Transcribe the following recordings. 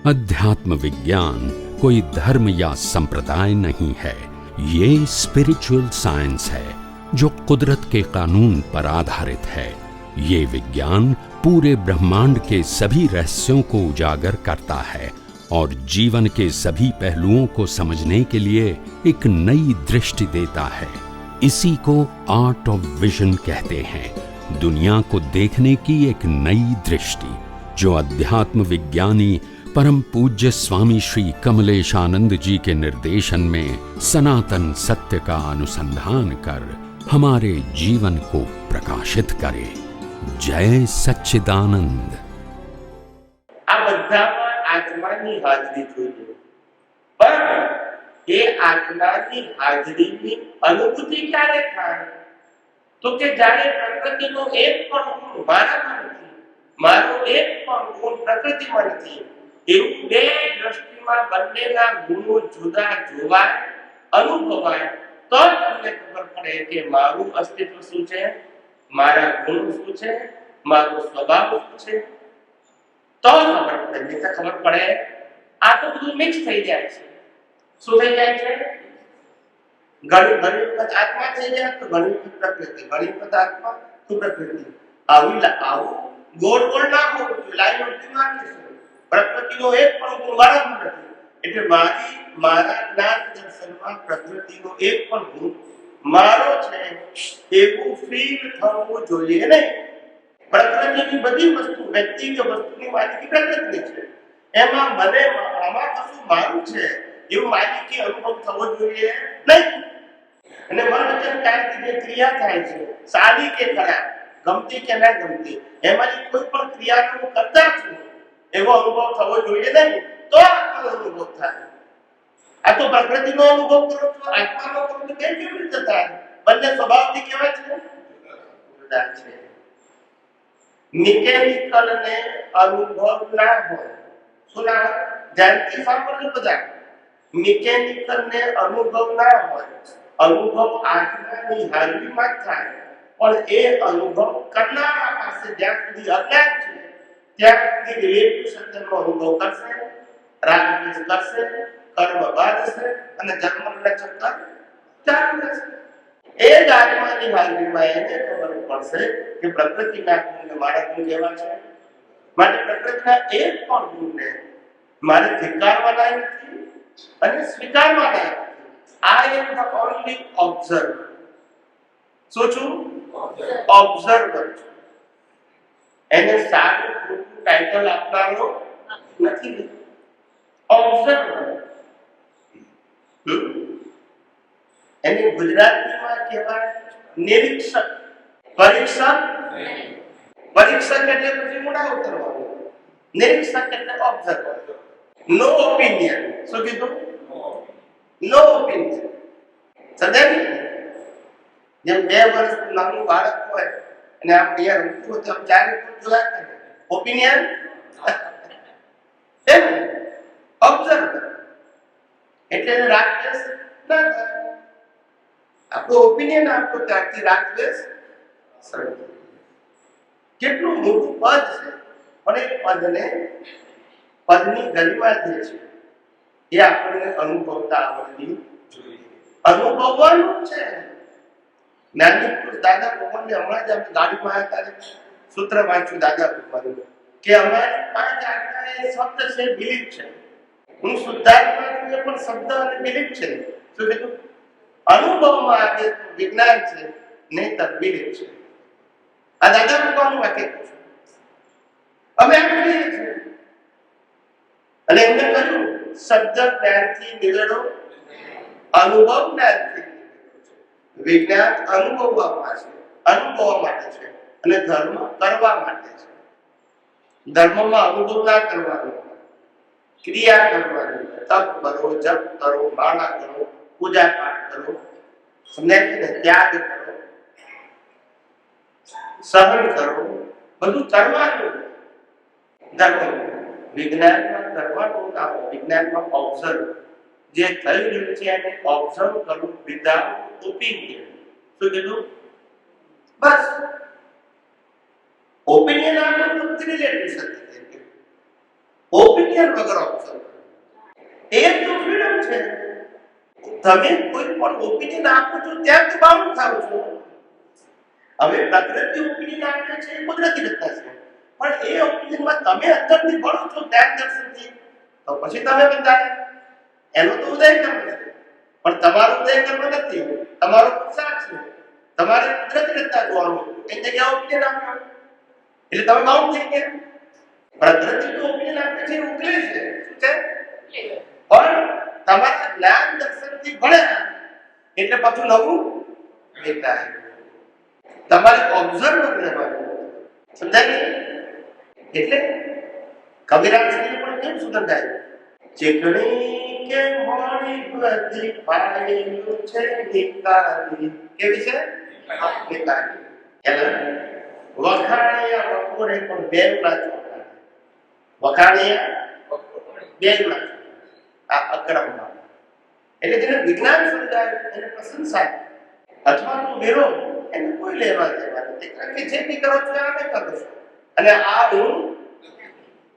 अध्यात्म विज्ञान कोई धर्म या संप्रदाय नहीं है, ये स्पिरिचुअल साइंस है जो कुदरत के कानून पर आधारित है। ये विज्ञान पूरे ब्रह्मांड के सभी रहस्यों को उजागर करता है और जीवन के सभी पहलुओं को समझने के लिए एक नई दृष्टि देता है। इसी को आर्ट ऑफ विजन कहते हैं, दुनिया को देखने की एक नई दृष्टि, जो अध्यात्म विज्ञानी परम पूज्य स्वामी श्री कमलेशानंद जी के निर्देशन में सनातन सत्य का अनुसंधान कर हमारे जीवन को प्रकाशित करे। जय सच्चिदानंद। આ બધામાં આત્માની હાજરી જોઈએ, પણ એ આત્માની હાજરીની અનુભૂતિ ક્યારે થાય? તો કે જ્યારે પ્રકૃતિનો એક પણ ગુણ મારામાં નથી, મારો એક પણ ગુણ પ્રકૃતિમાં નથી, એવું બે દ્રષ્ટિમાં બંનેના ગુણો જુદા જોવાય, અનુભવાય, તો તમને ખબર પડે કે મારું અસ્તિત્વ શું છે, મારા ગુણ શું છે, મારો સ્વભાવ શું છે, તો ખબર પડે। નહીં ખબર પડે, આ તો બધું મિક્સ થઈ જાય છે। શું થઈ જાય છે? ઘણી વખત આત્મા થઈ જાય તો ઘણી વખત પ્રકૃતિ, ઘણી વખત આત્મા તો પ્રકૃતિ। આવું ગોળ ગોળ ના હોવું જોઈએ, લાઈન ઓછી નાખીશું। પ્રકૃતિનો એક પણ ગુણ મારામાં નથી, એટલે મારા જ્ઞાન દર્શનમાં પ્રકૃતિનો એક પણ ગુણ મારો છે એવું ફીલ થવું જોઈએ નહીં। પ્રકૃતિની બધી વસ્તુ, વ્યક્તિગત વસ્તુની માલિકી પ્રકૃતિની છે, એમાં મને આમાં કશું મારું છે એવું માલિકી અનુભવ થવો જોઈએ નહીં। અને મન વચન કાયથી જે ક્રિયા થાય છે, સારી કે ખરાબ, ગમતી કે ના ગમતી, એમાંની કોઈ પણ ક્રિયાનો હું કરતા છું એવો અનુભવ થવો જોઈએ નહીં, તો આત્માનો અનુભવ થાય। આ તો પ્રકૃતિનો અનુભવ કરો છો, આત્માનો કરો તો કેવી રીતે થાય? બંને સ્વભાવથી કેવા છે? જુદા છે। મિકેનિકલ ને અનુભવ ના હોય, શું ના હોય? ધ્યાનથી સાંભળજો બધા। મિકેનિકલ ને અનુભવ ના હોય, અનુભવ આત્માની હાજરીમાં જ થાય, પણ એ અનુભવ કરનારા પાસે જ્યાં સુધી અજ્ઞાન છે ત્યાં સુધી રિલેટિવ સત્યનો અનુભવ કરશે, રાગ દ્વેષ કરશે, કર્મ બાંધશે અને જન્મના ચક્કર ચાલુ રહેશે। એ જ આત્માની હાજરીમાં એને ખબર પડશે કે પ્રકૃતિના ગુણને મારા ગુણ કેવા છે, માટે પ્રકૃતિના એક પણ ગુણને મારે ધિક્કારવાના નથી અને સ્વીકારવાના નથી। I am the only observer। શું છું? ઓબ્ઝર્વર છું। એને સારું ખોટું ટાઇટલ આપવાનો નથી, ઓબ્ઝર્વર। એને ગુજરાતીમાં કહેવાય નિરીક્ષક, પરીક્ષક। પરીક્ષક એટલે પછી મૂડા ઉતરવાનું, નિરીક્ષક એટલે ઓબ્ઝર્વર। નો ઓપિનિયન। શું કીધું? નો ઓપિનિયન। સદાય જેમ 2 વર્ષનું નાનું બાળક હોય અને આમ તૈયાર રમતું હોય તો આમ ચારે જોયા કરે, ઓપિનિયન એમ ઓબ્ઝર્વર। એટલે રાગદ્વેષ ના થાય, આપણો ઓપિનિયન આપતો ત્યારથી રાગદ્વેષ સરળ। કેટલું મોટું પદ છે, પણ એ પદને, પદની ગરિમા જે છે એ આપણને અનુભવતા આવડવી જોઈએ, અનુભવવાનું છે। જ્ઞાની પુરુષ દાદા ભગવાનને હમણાં જ આપણે ગાડીમાં આવ્યા ત્યારે સૂત્ર વાંચ્યું દાદા ભગવાનનું કે અમારી 5 આજ્ઞા એ શબ્દ છે, બિલીફ છે। હું શુદ્ધાત્મા છું, એ પણ શબ્દ અને બિલીફ છે। શું કીધું? અનુભવમાં આવે તો વિજ્ઞાન છે, નહીંતર બિલીફ છે। આ દાદા ભગવાનનું વાક્ય છે। અમે એમ કહીએ છીએ અને એમને કહ્યું શબ્દ જ્ઞાનથી નિવેડો, અનુભવ જ્ઞાનથી। વિજ્ઞાન અનુભવવામાં છે, અનુભવવા માટે છે, અને ધર્મ કરવા માટે છે। ધર્મમાં અનુભવ ના કરવાનો, ક્રિયા કરવાની, તપ કરો, જપ કરો, માળા કરો, પૂજા પાઠ કરો, ત્યાગ કરો, સહન કરો, બધું કરવાનું ધર્મ। વિજ્ઞાનમાં કરવાનું ના હોય, વિજ્ઞાનમાં ઓબ્ઝર્વ, જે થઈ રહ્યું છે એને ઓબ્ઝર્વ કરવું વિધાઉટ ઓપિનિયન। શું કીધું? બસ ઓપિનિયન આપો તો રિલેટિવ સત્ય। ઓપિનિયન ઓપિનિયન વગર ઓબ્ઝર્વ કરો. એ તો ફ્રીડમ છે. તમે કોઈ પણ ઓપિનિયન આપો છો ત્યાં તો બાઉન્ડ થાવ છો. હવે પ્રકૃતિ ઓપિનિયન આપે છે એ કુદરતી રચના છે, પણ એ ઓપિનિયનમાં તમે અંદરથી ભણો છો ધ્યાન દર્શનથી, તો પછી તમે બંધાય. એનો તો ઉદય કર્મ છે, પણ તમારો ઉદય કર્મ નથી, તમારો પુરુષાર્થ છે. તમારે કુદરતી રચના જોવાનું, એ જગ્યા ઓપિનિયન આપ્યો એટલે તમે બાઉન્ડ થઈ ગયા. પ્રકૃતિ તો ઓપિનિયન આપે છે ઉકલે છે, શું છે? પણ તમારા જ્ઞાન દર્શનથી ભણ્યા એટલે પાછું નવું દેખાય. તમારે ઓબ્ઝર્વર રહેવાનું, સમજાય? એટલે કબીરાજી પણ કેમ સુંદર ગાય, ચીકણી કે મોડી બધી પાડેલું છે નિકાલી. કેવી છે? નિકાલી. એટલે વખાણિયા બપોરે પણ બેવલા ચોટા. વખાણિયા બેવલા આ અક્રમમાં. એટલે જેને વિજ્ઞાન સમજાય એને પ્રશંસા અથવા તો વિરોધ એને કોઈ લેવા દેવા નથી, કારણ કે જે બી કરો છો આને કરો છો. અને આ હું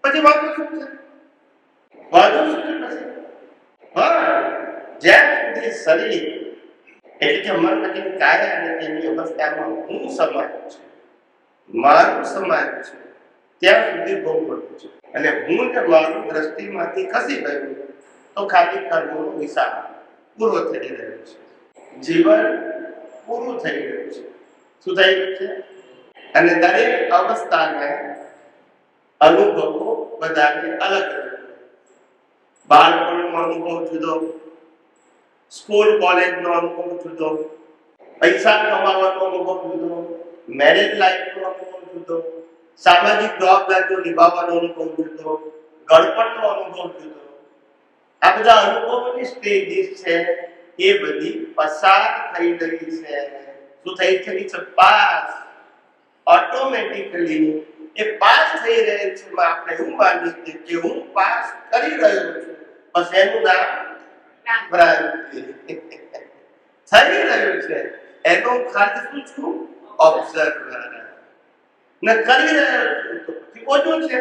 પછી વાંધો શું છે? વાંધો શું છે પછી? જ્યાં સુધી શરીર એટલે કે મન અને કાયા અને તેની અવસ્થામાં હું સમાયેલું છે, મારું સમાયેલું છે, ત્યાં સુધી ભોગવવું છે. અને હું ને મારું દ્રષ્ટિમાંથી ખસી ગયું તો ખાલી કર્મનો વિસાર પૂરો થઈ રહ્યો છે, જીવન પૂરું થઈ રહ્યું છે. શું થઈ રહ્યું છે? અને દરેક અવસ્થાને અનુભવો બધાને અલગ અલગ. બાળપણનો અનુભવ જુદો, સ્કૂલ કોલેજનો અનુભવ જુદો, પૈસા કમાવાનો અનુભવ જુદો, મેરેજ લાઈફનો અનુભવ જુદો, સામાજિક જવાબદારીઓ નિભાવવાનો અનુભવ જુદો, ગળપણનો અનુભવ જુદો. આ બધા અનુભવોની સ્ટેજીસ છે એ બધી પસાર થઈ રહી છે. શું થઈ રહી છે? પાસ. ઓટોમેટિકલી એ પાસ થઈ રહે છે. આપણે એવું માનીએ કે હું પાસ કરી રહ્યો છું, બસ એનું નામ ભ્રાંતિ. થઈ રહ્યું છે એનો ખાલી શું છું? ઓબ્ઝર્વર. ને કરી રહ્યો છું તો પછી બોજો છે.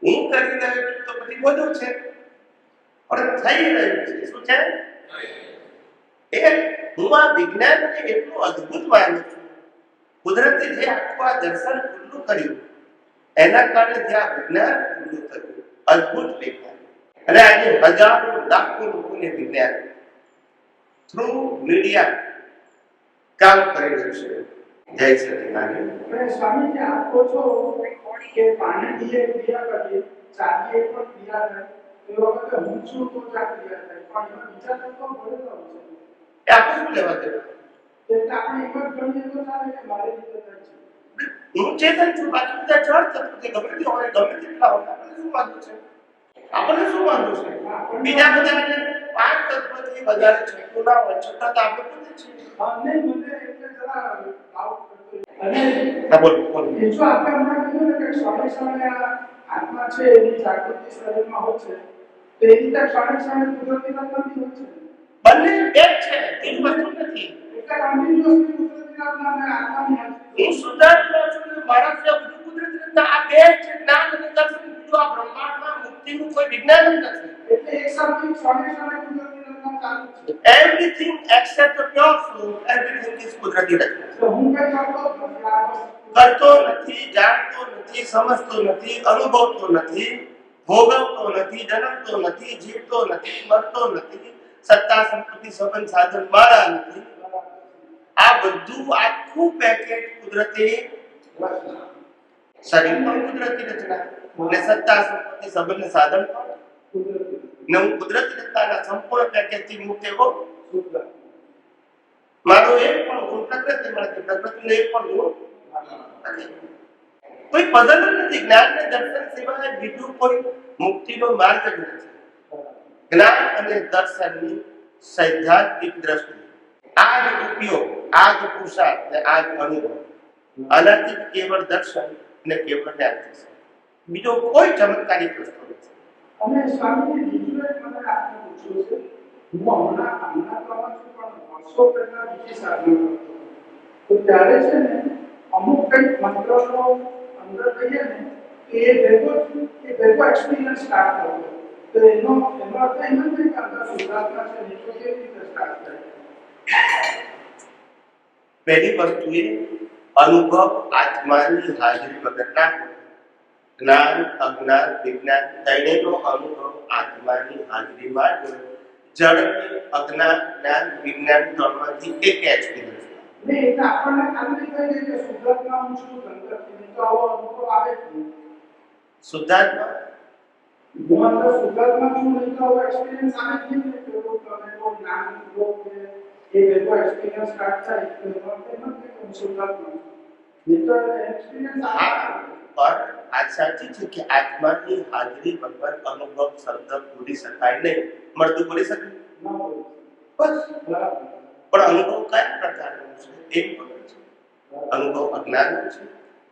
હું કરી રહ્યો છું તો પછી બોજો છે. પણ થઈ રહ્યું છે શું છે? એ હું આ વિજ્ઞાનને એટલું અદ્ભુત માનું છું. કુદરતે જે આખું આ દર્શન ખુલ્લું કર્યું એના કારણે જે આ વિજ્ઞાન ખુલ્લું થયું, અદ્ભુત વિજ્ઞાન. અને આજે હજારો લાખો લોકોને વિજ્ઞાન થ્રુ મીડિયા કામ કરી રહ્યું છે. જય સચિદાનંદ. સ્વામીજી આપો છો કે પાણીએ ક્રિયા કરીએ, ચાલીએ પણ ક્રિયા થાય, એ વખતે હું છું તો જ આ ક્રિયા થાય. પણ એનો વિચાર તો ભરેલો છે. એ આપણે શું લેવા દેવા? એટલે આપણે એક જ ગણીએ તો ચાલે કે મારી રીતે થાય છે. હું ચેતન છું, બાકી બધા જળ તત્વ છે. ગમે તે હોય, ગમે તેટલા હોય, આપણને શું વાંધો છે? આપણને શું વાંધો છે? બીજા બધા 5 તત્વથી વધારે છઠ્ઠું ના હોય છતાં તો આપણે પોતે છીએ. નહીં, મને એટલે જરા ડાઉટ કરતો. અને બોલો એ જો આપણે હમણાં કીધું ને કે સ્વામી સામે આત્મા છે એની જાગૃતિ શરીરમાં હોય છે, તો એ રીતે સ્વામી સામે કુદરતી રચનાથી હોય છે. બંને એક છે, એક વસ્તુ નથી. એટલે કન્ટિન્યુઅસલી કુદરતી રચના અને આત્માની હું સુધારતો છું ને મારા જે બધું કુદરતી રચના આ બે છે, જ્ઞાન અને દર્શન. બીજું આ બ્રહ્માંડમાં મુક્તિનું કોઈ વિજ્ઞાન જ નથી. એટલે એક સાથે સ્વામી સામે કુદરતી રચના ચાલુ છે. Everything except the pure soul, everything is કુદરતી રચના. તો હું કઈ કરતો નથી, જાણતો નથી, સમજતો નથી, અનુભવતો નથી, ભોગવતો નથી, જન્મતો નથી, જીવતો નથી, મરતો નથી, સત્તા સંપત્તિ સંબંધ સાધન મારા નથી. આ બધું આખું પેકેજ કુદરતી રચના. શરીર પણ કુદરતી રચના અને સત્તા સંપત્તિ સંબંધ સાધન પણ ને હું કુદરતી રચનાના સંપૂર્ણ પેકેજથી મુક્ત એવો મારો એક પણ ગુણ પ્રકૃતિ મળતી, પ્રકૃતિનો એક પણ ગુણ કોઈ પઝલ નથી. જ્ઞાન ને દર્શન સિવાય બીજું કોઈ મુક્તિનો માર્ગ જ નથી. જ્ઞાન અને દર્શનની સૈદ્ધાંતિક દ્રષ્ટિ આ જ ઉપયોગ, આ જ પુરુષાર્થ ને આ જ અનુભવ, આનાથી કેવળ દર્શન ને કેવળ જ્ઞાન થશે. બીજો કોઈ ચમત્કારિક રસ્તો નથી. અમે સ્વામીજી બીજું એક મને આપને પૂછ્યું છે. હું હમણાં પ્રમાણ છું, પણ વર્ષો પહેલા બીજી સાધના કરતો. તો ત્યારે છે ને અમુક કંઈક મંત્રનો અંદર કહીએ ને તો એ ભેગો એક્સપિરિયન્સ સ્ટાર્ટ થયો. તો એનો અર્થ એમ નથી કે અંદર શુદ્ધાત્મા છે ને તો કેવી રીતે સ્ટાર્ટ થાય? પહેલી વસ્તુ એ અનુભવ આત્માની હાજરી વગરના જ્ઞાન અજ્ઞાન વિજ્ઞાન ત્રણેયનો અનુભવ આત્માની હાજરીમાં જ જડ અજ્ઞાન જ્ઞાન વિજ્ઞાન ત્રણમાંથી એક એક્સપિરિયન્સ ને એટલે આપણને ખાલી કહી દે કે શુદ્ધાત્મા હું છું ગણપતિ તો આવો અનુભવ આવે જ નહીં. શુદ્ધાત્મા હું અંદર શુદ્ધાત્મા છું નહીં તો આવો એક્સપિરિયન્સ આવે જ નહીં. પેલો તમે કોઈ જ્ઞાન લોક કે એ ભેગો એક્સપિરિયન્સ સ્ટાર્ટ થાય તો એનો અર્થ એમ નથી કે હું શુદ્ધાત્મા છું. નહીં તો એક્સપિરિયન્સ આવે. પણ આ સાચી છે કે આત્માની હાજરી વગર અનુભવ શબ્દ બોલી શકાય નહીં. મળતું બોલી શકે ના હોય. બસ. બરાબર. પણ અનુભવ કયા પ્રકારનો છે? એક વગર છે. અનુભવ અજ્ઞાનનો છે,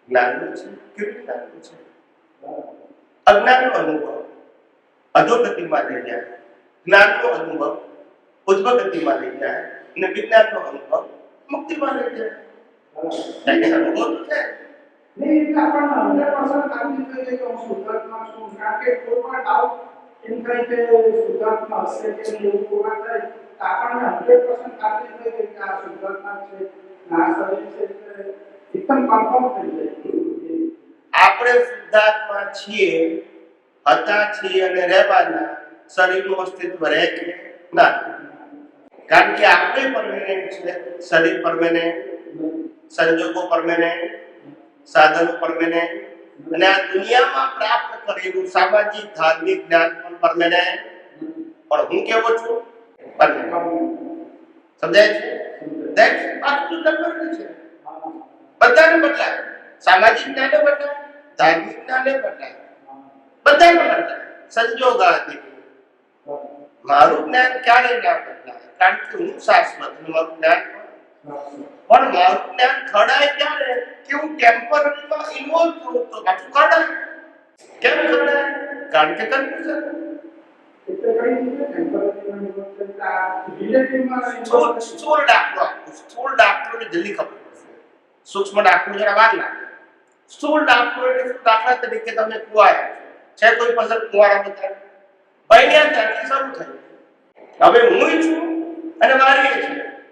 જ્ઞાનનો છે કે વિજ્ઞાનનો છે? અજ્ઞાનનો અનુભવ અધોગતિમાં લઈ જાય, જ્ઞાનનો અનુભવ ઉદ્ભગતિમાં લઈ જાય અને વિજ્ઞાનનો અનુભવ મુક્તિમાં લઈ જાય. અનુભવ તો છે નહીં એટલે આપણને 100% ખાતરી થઈ જાય કે હું શુદ્ધાત્મા છું. કારણ કે કોઈ પણ ડાઉટ એમ થાય કે શુદ્ધાત્મા હશે કે નહીં એવું કોઈ થાય તો આપણને 100% ખાતરી થઈ જાય કે આ શુદ્ધાત્મા છે, આ શરીર છે એટલે એકદમ કન્ફર્મ થઈ જાય. આપણે શુદ્ધાત્મા છીએ, હતા છીએ અને રહેવાના. શરીરનું અસ્તિત્વ રહે કે ના? કારણ કે આપણે પરમેનન્ટ છે, શરીર પરમેનન્ટ, સંજોગો પરમેનન્ટ, સાધનો પરમેનન્ટ અને આ દુનિયામાં પ્રાપ્ત કરેલું સામાજિક ધાર્મિક જ્ઞાન પણ પરમેનન્ટ. પણ હું કેવો છું? પરમેનન્ટ. સમજાય છે? દેટ્સ આટલું નંબર છે. બધાને બદલાય. સામાજિક જ્ઞાને બદલાય, ધાર્મિક જ્ઞાને બદલાય, બધાને બદલાય. સંજોગાથી મારું જ્ઞાન ક્યારે ના બદલાય? કારણ કે હું શાશ્વત છું. મારું જ્ઞાન પણ મારું જ્ઞાન ખડાય ક્યારે કે હું ટેમ્પરરીમાં ઇન્વોલ્વ થઉં તો પાછું ખડાય. કેમ ખડાય? કારણ કે કન્ફ્યુઝન. એટલે કઈ રીતે ટેમ્પરરીમાં નિવર્તનતા રિલેટિવમાં સ્થૂળ દાખલો આપું. સ્થૂળ દાખલોને જલ્દી ખબર પડશે. સૂક્ષ્મ દાખલો જરા વાર લાગે. સ્થૂળ દાખલો એટલે શું? દાખલા તરીકે તમે કુંવારા છે, કોઈ પસંદ કુંવારા બતાવે બન્યા ત્યાંથી શરૂ થયું. હવે હું છું અને મારી છે,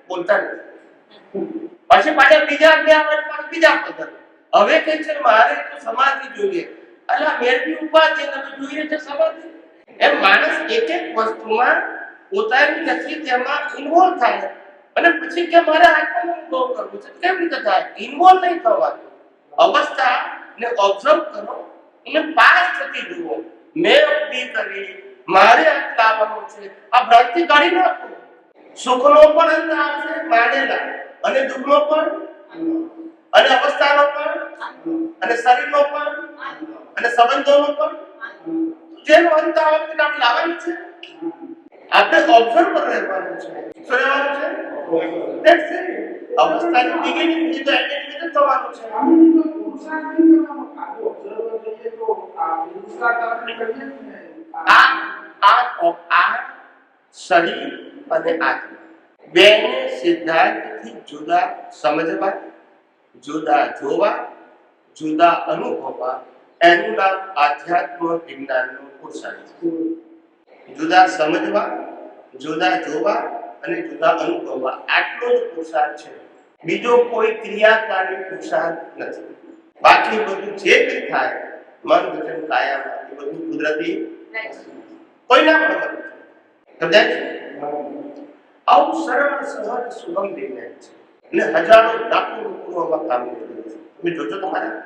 બોલતા નથી. પછી પાછા બીજા બીજા પસંદ. હવે કે છે મારે તો સમાધિ જોઈએ. અલા મેરવી ઉપાધિ નથી, જોઈએ છે સમાધિ. એમ માણસ એક એક વસ્તુમાં પોતાની નથી તેમાં ઇન્વોલ્વ થાય અને પછી કે મારે આત્માનો અનુભવ કરવો છે. કેમ રીતે થાય? ઇન્વોલ્વ નહીં થવાનું. અવસ્થા ને ઓબ્ઝર્વ કરો અને પાસ થતી જુઓ. મેં અપની કરી, મારે લાવવાનું છે. આ ભ્રાંતિ કાઢી નાખો. સુખનો પણ અંત આવશે માનેલા અને દુઃખનો પણ અને અવસ્થાનો પણ અને શરીરનો પણ અને સંબંધોનો પણ જેનો અંત આવે તે આપણે લાવવાનું છે. આપણે ઓબ્ઝર્વર રહેવાનું છે. શું રહેવાનું છે? That's it. અવસ્થાની બિગિનિંગ થી તો એન્ડિંગ સુધી થવાનું છે. આની તો પુરુષાર્થ નહીં કરવાનો. ખાલી ઓબ્ઝર્વર લઈએ તો આ પુરુષાર્થ આપણે કરીએ જ ને. આ શરીર અને આત્મા બેને સિદ્ધાંતથી જુદા સમજવા, જુદા જોવા, જુદા અનુભવવા એનું નામ આધ્યાત્મ વિજ્ઞાનનો પુરુષાર્થ છે. જુદા સમજવા, જુદા જોવા અને જુદા અનુભવવા આટલો જ પુરુષાર્થ છે. બીજો કોઈ ક્રિયાકારી પુરુષાર્થ નથી. બાકી બધું જે કંઈ થાય મન વચન કાયા એ બધું કુદરતી કોઈના પણ મન. સમજાય છે? આવું સરળ સહજ સુગમ વિજ્ઞાન છે અને હજારો લાખો લોકોમાં કામ કરી છે. તમે જોજો તમારા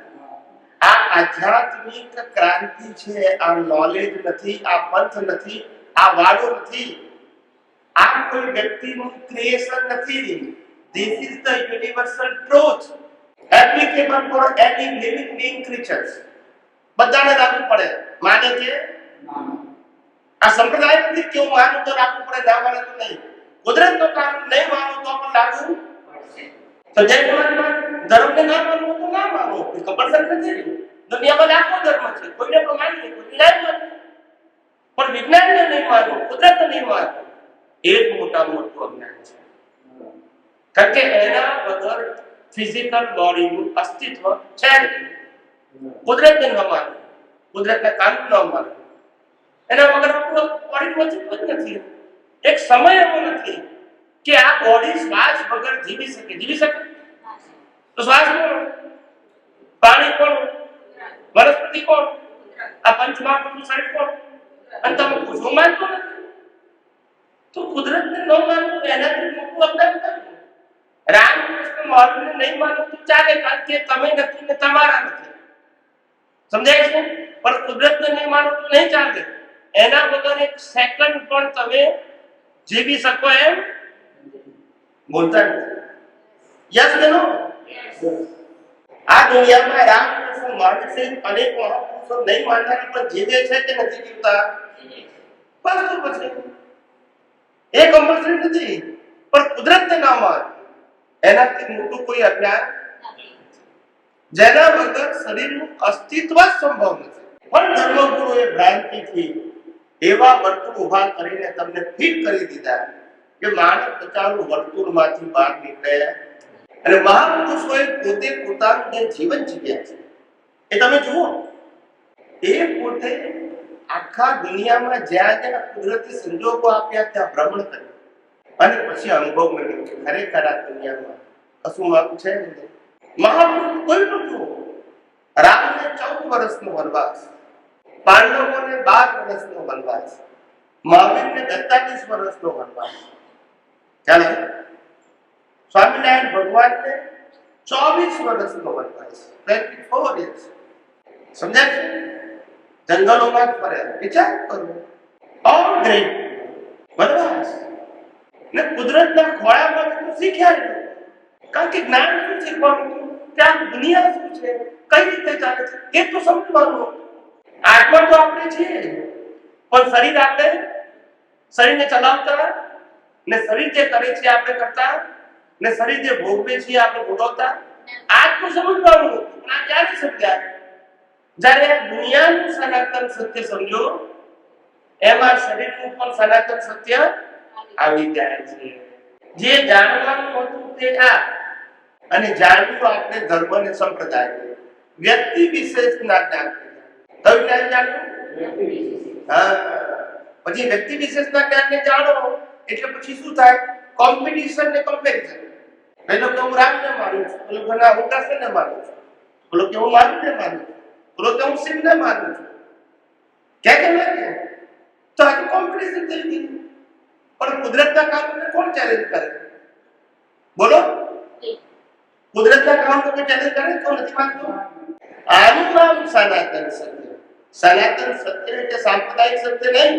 આ આધ્યાત્મિક ક્રાંતિ છે. આ નોલેજ નથી, આ પંથ નથી, આ વાળો નથી, આ કોઈ વ્યક્તિનું ક્રિએશન નથી. This is the universal truth applicable for any living being creatures. બધાને લાગુ પડે. માને કે આ સંપ્રદાય નથી કે હું માનું તો લાગુ પડે, ના માને તો નહીં. કુદરતનો કાનૂન નહીં માનો તો પણ લાગુ પડશે. તો જય ભગવાન ધર્મને ના માનો તો ના માનો, કમ્પલસરી નથી. દુનિયામાં લાખો ધર્મ છે, કોઈને તો માનીએ, કોઈને ના માનીએ. પણ વિજ્ઞાનને નહીં માનો, કુદરતને નહીં માનો, એક મોટામાં મોટું અજ્ઞાન છે. કારણ કે એના વગર ફિઝિકલ બોડીનું અસ્તિત્વ છે જ. કુદરતને ન માનો, કુદરતના કાનૂન ન માનો એના વગર આપણું બોડીનું અસ્તિત્વ જ નથી. એક સમય એવો નથી કે આ બોડી શ્વાસ વગર જીવી શકે. જીવી શકે તો શ્વાસ કોણ, પાણી કોણ, વનસ્પતિ કોણ, આ પંચમહાભૂતનું શરીર કોણ, અને તમે પૂછો માનતો નથી તો કુદરતને ન માનવું એનાથી મોટું અપરાધ કરવું. રામકૃષ્ણ મહાવીરને નહીં માનવું તો ચાલે, કારણ કે તમે નથી ને તમારા નથી. સમજાય છે? પણ કુદરતને નહીં માનવું તો નહીં ચાલે. એના વગર એક સેકન્ડ પણ તમે જીવી શકો એમ બોલતા નથી. યસ કે નો? આ દુનિયામાં રામકૃષ્ણ મહાવીર સહિત અનેક મહાપુરુષો નહીં માનનારા પણ જીવે છે કે નથી જીવતા? બસ તો પછી એ કમ્પલસરી નથી. પણ કુદરતને ના માન એનાથી મોટું કોઈ અજ્ઞાન જેના વગર શરીરનું અસ્તિત્વ જ સંભવ નથી. પણ ધર્મગુરુએ ભ્રાંતિથી એવા વર્તુળ ઉભા કરીને તમને ફિટ કરી દીધા કે માણસ બચારું વર્તુળમાંથી બહાર નીકળે. અને મહાપુરુષોએ પોતે પોતાનું જે જીવન જીવ્યા છે એ તમે જુઓ. એ પોતે આખા દુનિયામાં જ્યાં જ્યાં કુદરતી સંજોગો આપ્યા ત્યાં ભ્રમણ કર્યું અને પછી અનુભવ મેળવ્યો કે ખરેખર આ દુનિયામાં કશું મારું છે નહીં. મહાપુરુષ કોઈ નતું. રામને 14 વર્ષનો વનવાસ, પાંડવોને 12 વર્ષનો વનવાસ, મહાવીરને 42 વર્ષનો વનવાસ. ચાલો, સ્વામિનારાયણ ભગવાનને 24 વર્ષનો વનવાસ, 24 years. સમજાય છે? જંગલોમાં જ ફર્યા. વિચાર કરો, ઓલ ગ્રેટ વનવાસ ને કુદરતના ખોળામાં બધું શીખ્યા. કારણ કે જ્ઞાન શું શીખવાનું હતું, ત્યાં દુનિયા શું છે, કઈ રીતે ચાલે છે એ તો સમજવાનું. આત્મા તો આપણે છીએ, પણ શરીર આપણે શરીરને ચલાવતા ને શરીર જે કરે છે આપણે કરતા ને શરીર જે ભોગવે છે આપણે ભોગવતા. આ તો સમજવાનું. પણ આ ક્યારે સમજાય? જ્યારે દુનિયાનું સનાતન સત્ય સમજો, એમાં શરીરનું પણ સનાતન સત્ય આવી જાય છે. જે જાણવાનું હતું તે આ, અને જાણવું આપણે ધર્મ અને સંપ્રદાય, વ્યક્તિ વિશેષના જ્ઞાન. કયું જ્ઞાન જાણ્યું? હા. પછી વ્યક્તિ વિશેષના જ્ઞાનને જાણો એટલે પછી શું થાય? કોમ્પિટિશન ને કમ્પેરિઝન. પેલો કે હું રામને માનું છું, પેલો કે હું કૃષ્ણને માનું છું, પેલો કે હું મહાવીરને માનું છું, પેલો કે હું શિવને માનું છું. કે લાગે તો આ કોમ્પિટિશન થઈ ગઈ. પણ કુદરતના કાનૂનને કોણ ચેલેન્જ કરે? બોલો, કુદરતના કાનૂનને ચેલેન્જ કરે તો નથી માનતો. આનું નામ સનાતન સત્ય. સનાતન સત્ય એટલે સાંપ્રદાયિક સત્ય નહીં.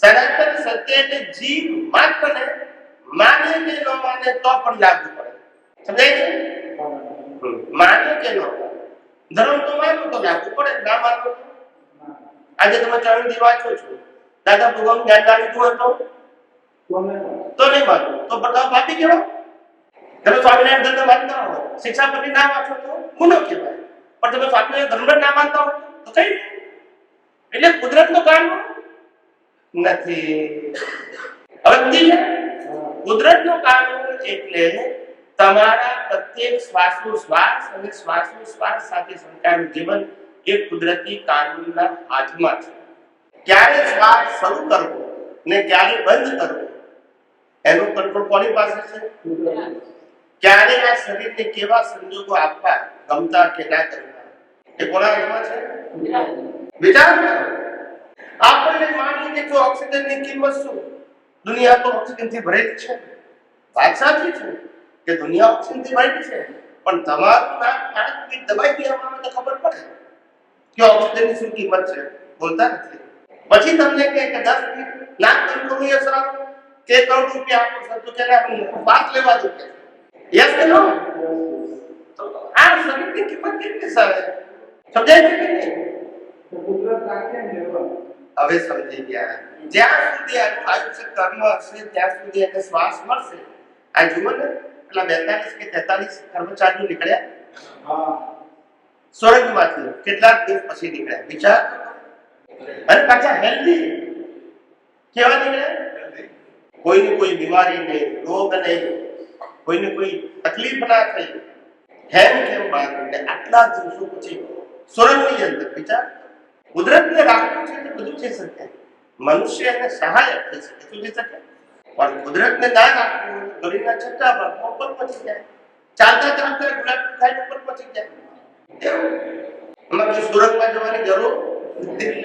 સનાતન સત્ય એટલે જીવ માત્રને માને કે ન માને તો પણ લાગુ પડે. સમજાય છે? માને કે ન માને, ધર્મ તો માનો તો લાગુ પડે, ના માનો તો. આજે તમે ચરણ વાંચો છો, દાદા ભગવાન જ્ઞાન ના લીધું હોય તો નહીં માનો, તો બધા પાપી કહેવાય. તમે સ્વામિનારાયણ ધર્મ માનતા હો, શિક્ષાપતિ ના વાંચો તો ગુનો કહેવાય. પણ તમે સ્વામિનારાયણ ધર્મ ના માનતા હો તો કઈ? એટલે કુદરતનું કાનૂન નથી. હવે કુદરતનું કાનૂન એટલે તમારા પ્રત્યેક શ્વાસોશ્વાસ અને શ્વાસોશ્વાસ સાથે સંકળાયેલું જીવન એ કુદરતી કાનૂનના હાથમાં છે. ક્યારે શ્વાસ શરૂ કરવો ને ક્યારે બંધ કરવો એનો કંટ્રોલ કોની પાસે છે? ક્યારે આ શરીરને કેવા સંજોગો આપવા, ગમતા કે ના કરવા, એ કોના હાથમાં છે? વિચાર કરો. આપણને માની કે જો ઓક્સિજનની કિંમત શું? દુનિયા તો ઓક્સિજનથી ભરેલી છે. વાત સાચી છે કે દુનિયા ઓક્સિજનથી ભરેલી છે, પણ તમારું નાક દબાઈ દેવામાં આવે તો ખબર પડે કે ઓક્સિજનની શું કિંમત છે. બોલતા નથી. પછી તમને કહે કે 10 લાખ ટન રૂપિયા સરાવો કે કરોડ રૂપિયા આપો સર, તો ક્યારે આપણે વાત લેવા દો કે યસ કે નો? તો આ શરીરની કિંમત કેટલી સારી સમજાય છે કે નહીં? કુદરત રાખે ને હવે સમજી ગયા. જ્યાં સુધી આનું આયુષ્ય કર્મ હશે ત્યાં સુધી એને શ્વાસ મળશે. આ જુઓ ને, પેલા 42 કે 43 કર્મચારીઓ નીકળ્યા સ્વર્ગમાંથી, કેટલાક દિવસ પછી નીકળ્યા. વિચાર, અને પાછા હેલ્ધી. કેવા નીકળ્યા? કોઈને કોઈ બીમારી નહીં, રોગ નહીં, કોઈને કોઈ તકલીફ ના થઈ. કેમ બહાર નીકળ્યા આટલા દિવસો પછી સ્વર્ગની અંદર? વિચાર, કુદરતને રાખવું છે તો બધું થઈ શકે, મનુષ્ય એને સહાયક થઈ શકે, શું થઈ શકે? પણ કુદરતને ના રાખવું હોય તો ગલીના છઠ્ઠા ભાગમાં ઉપર પહોંચી જાય, ચાલતા ચાલતા ગુલાબ ખાઈને ઉપર પહોંચી જાય. એમાં કે સુરતમાં જવાની જરૂર નથી.